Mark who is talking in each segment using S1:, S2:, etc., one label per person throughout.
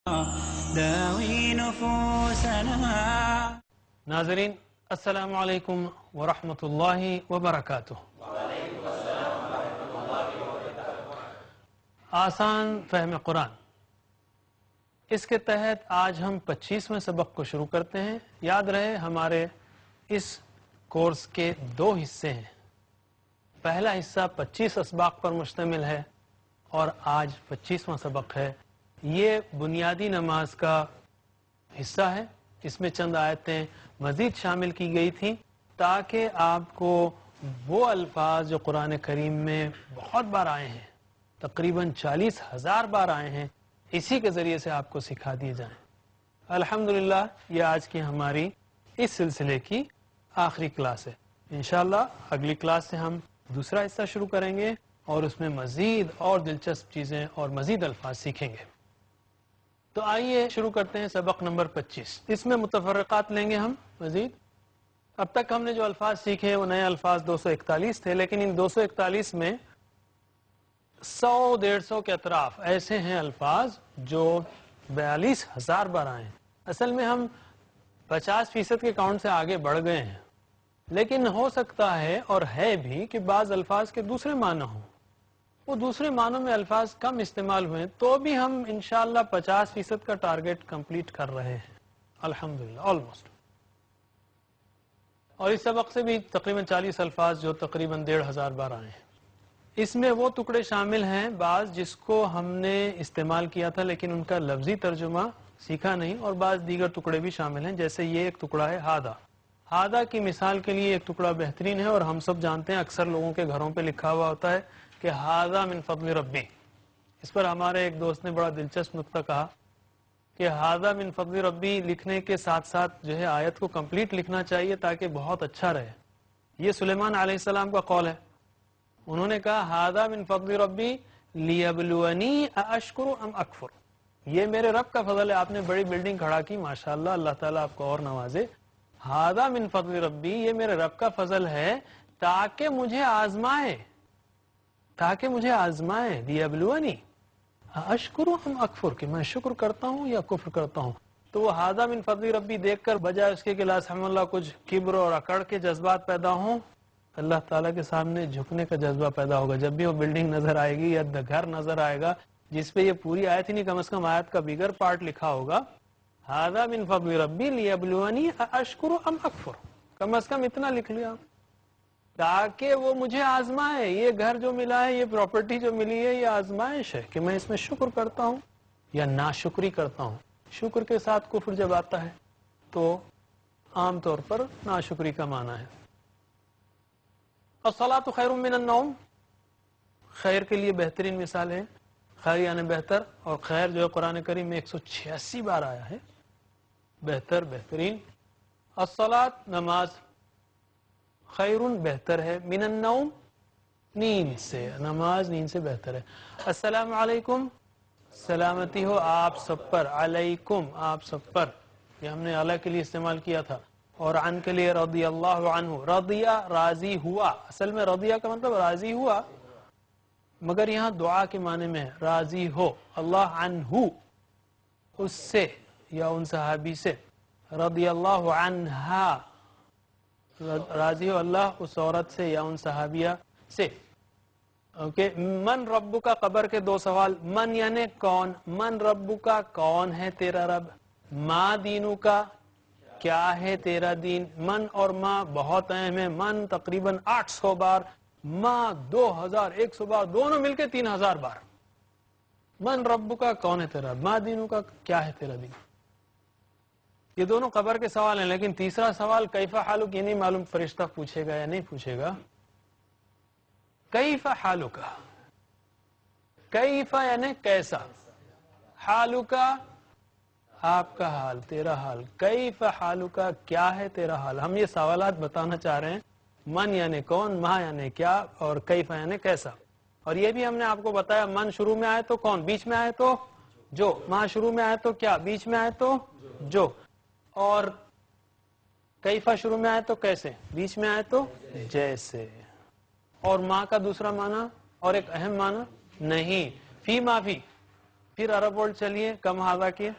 S1: داوي نفوسنا.
S2: ناظرین السلام علیکم ورحمۃ اللہ وبرکاتہ. آسان فہم قرآن، اس کے تحت آج ہم 25ویں سبق کو شروع کرتے ہیں. یاد رہے ہمارے اس کورس کے 2 حصے ہیں. پہلا حصہ 25 اسباق پر مشتمل ہے اور آج 25واں سبق ہے. یہ بنیادی نماز کا حصہ ہے. اس میں چند آیتیں مزید شامل کی گئی تھیں تاکہ آپ کو وہ الفاظ جو قرآن کریم میں بہت بار آئے ہیں، تقریباً 40,000 بار آئے ہیں، اسی کے ذریعے سے آپ کو سکھا دیے جائیں. الحمدللہ یہ آج کی ہماری اس سلسلے کی آخری کلاس ہے. انشاءاللہ اگلی کلاس سے ہم دوسرا حصہ شروع کریں گے اور اس میں مزید اور دلچسپ چیزیں اور مزید الفاظ سیکھیں گے. تو آئیے شروع کرتے ہیں سبق نمبر 25. اس میں متفرقات لیں گے ہم مزید. اب تک ہم نے جو الفاظ سیکھے وہ نئے الفاظ 241 تھے، لیکن ان 241 میں 100-150 کے اطراف ایسے ہیں الفاظ جو 42,000 بار آئے ہیں. اصل میں ہم 50% کے کاؤنٹ سے آگے بڑھ گئے ہیں، لیکن ہو سکتا ہے اور ہے بھی کہ بعض الفاظ کے دوسرے معنی ہوں. وہ دوسرے معنوں میں الفاظ کم استعمال ہوئے تو بھی ہم انشاءاللہ 50% کا ٹارگٹ کمپلیٹ کر رہے ہیں الحمدللہ آلموسٹ. اور اس سبق سے بھی تقریباً 40 الفاظ جو تقریباً 1,500 بار آئے ہیں. اس میں وہ ٹکڑے شامل ہیں بعض جس کو ہم نے استعمال کیا تھا لیکن ان کا لفظی ترجمہ سیکھا نہیں، اور بعض دیگر ٹکڑے بھی شامل ہیں. جیسے یہ ایک ٹکڑا ہے ہادہ. ہادہ کی مثال کے لیے ایک ٹکڑا بہترین ہے، اور ہم سب جانتے ہیں اکثر لوگوں کے گھروں پہ لکھا ہوا ہوتا ہے کہ ہادہ من فضل ربی. اس پر ہمارے ایک دوست نے بڑا دلچسپ نقطہ کہا کہ ہادہ من فضل ربی لکھنے کے ساتھ ساتھ جو ہے آیت کو کمپلیٹ لکھنا چاہیے تاکہ بہت اچھا رہے. یہ سلیمان علیہ السلام کا قول ہے. انہوں نے کہا ہادہ من فضل ربی لیبلونی اشکر ام اکفر. یہ میرے رب کا فضل ہے. آپ نے بڑی بلڈنگ کھڑا کی ماشاءاللہ، اللہ تعالیٰ آپ کو اور نوازے. ہادہ من فضل ربی، یہ میرے رب کا فضل ہے تاکہ مجھے آزمائے، لیبلونی اشکر ام اکفر، کہ میں شکر کرتا ہوں یا کفر کرتا ہوں. تو وہ ہادہ من فضل ربی دیکھ کر بجائے اس کے کہ لا سمح اللہ کچھ کبر اور اکڑ کے جذبات پیدا ہوں، اللہ تعالیٰ کے سامنے جھکنے کا جذبہ پیدا ہوگا. جب بھی وہ بلڈنگ نظر آئے گی یا گھر نظر آئے گا جس پہ یہ پوری آیت ہی نہیں، کم از کم آیت کا بگر پارٹ لکھا ہوگا، ہادہ من فضل ربی لیبلونی اشکر ام اکفر، کم از کم اتنا لکھ لیا تاکہ وہ مجھے آزمائے. یہ گھر جو ملا ہے، یہ پراپرٹی جو ملی ہے، یہ آزمائش ہے کہ میں اس میں شکر کرتا ہوں یا ناشکری کرتا ہوں. شکر کے ساتھ کفر جب آتا ہے تو عام طور پر ناشکری کا معنی ہے. الصلاۃ خیر من النوم، خیر کے لیے بہترین مثال ہے. خیر یعنی بہتر، اور خیر جو ہے قرآن کریم میں 186 بار آیا ہے. بہتر، بہترین. الصلاۃ نماز، خیر بہتر ہے، من النوم نیند سے، نماز نیند سے بہتر ہے. السلام علیکم، سلامتی ہو آپ سب پر، علیکم آپ سب پر، یہ ہم نے اعلیٰ کے لیے استعمال کیا تھا. اور عن کے لیے رضی اللہ عنہ، رضیہ راضی ہوا. اصل میں رضیہ کا مطلب راضی ہوا، مگر یہاں دعا کے معنی میں ہے راضی ہو اللہ عنہ، اس سے یا ان صحابی سے. رضی اللہ عنہا، راضی ہو اللہ اس عورت سے یا ان صحابیہ سے. اوکے. من ربو کا، قبر کے 2 سوال. من یعنی کون، من ربو کا کون ہے تیرا رب. ما دینو کا کیا ہے تیرا دین. من اور ما بہت اہم ہے. من تقریباً 800 بار، ما 2100 بار، دونوں مل کے 3000 بار. من ربو کا کون ہے تیرا، ما دینو کا کیا ہے تیرا دین. یہ دونوں قبر کے سوال ہیں. لیکن تیسرا سوال کیف حالک، یہ نہیں معلوم فرشتہ پوچھے گا یا نہیں پوچھے گا. کیف حالک، کیف یعنی کیسا، حالک آپ کا حال، تیرا حال. کیف حالک کیا ہے تیرا حال. ہم یہ سوالات بتانا چاہ رہے ہیں. من یعنی کون، ما یعنی کیا، اور کیف یعنی کیسا. اور یہ بھی ہم نے آپ کو بتایا من شروع میں آئے تو کون، بیچ میں آئے تو جو. ما شروع میں آئے تو کیا، بیچ میں آئے تو جو. اور کیفا شروع میں آئے تو کیسے، بیچ میں آئے تو جیسے. اور ما کا دوسرا معنی اور ایک اہم معنی نہیں، فی ما فی، پھر عرب ورڈ چلیے کم ہاضا کیے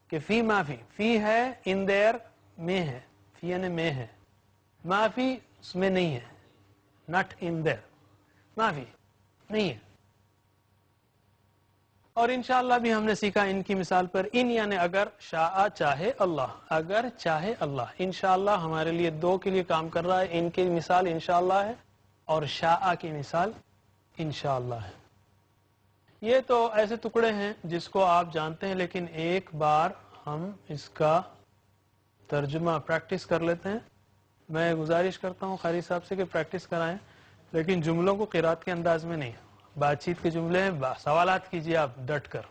S2: کہ فی معافی، فی ہے ان دیر میں ہے، فی یعنی میں ہے، معافی اس میں نہیں ہے، ناٹ ان دیر، معافی نہیں ہے. اور انشاءاللہ بھی ہم نے سیکھا ان کی مثال پر، ان یعنی اگر، شاء چاہے اللہ، اگر چاہے اللہ. انشاءاللہ ہمارے لیے دو کے لیے کام کر رہا ہے، ان کی مثال انشاءاللہ ہے اور شاء کی مثال انشاءاللہ ہے. یہ تو ایسے ٹکڑے ہیں جس کو آپ جانتے ہیں، لیکن ایک بار ہم اس کا ترجمہ پریکٹس کر لیتے ہیں. میں گزارش کرتا ہوں قاری صاحب سے کہ پریکٹس کرائیں، لیکن جملوں کو قرات کے انداز میں نہیں، بات چیت کے جملے ہیں، سوالات کیجیے آپ ڈٹ کر.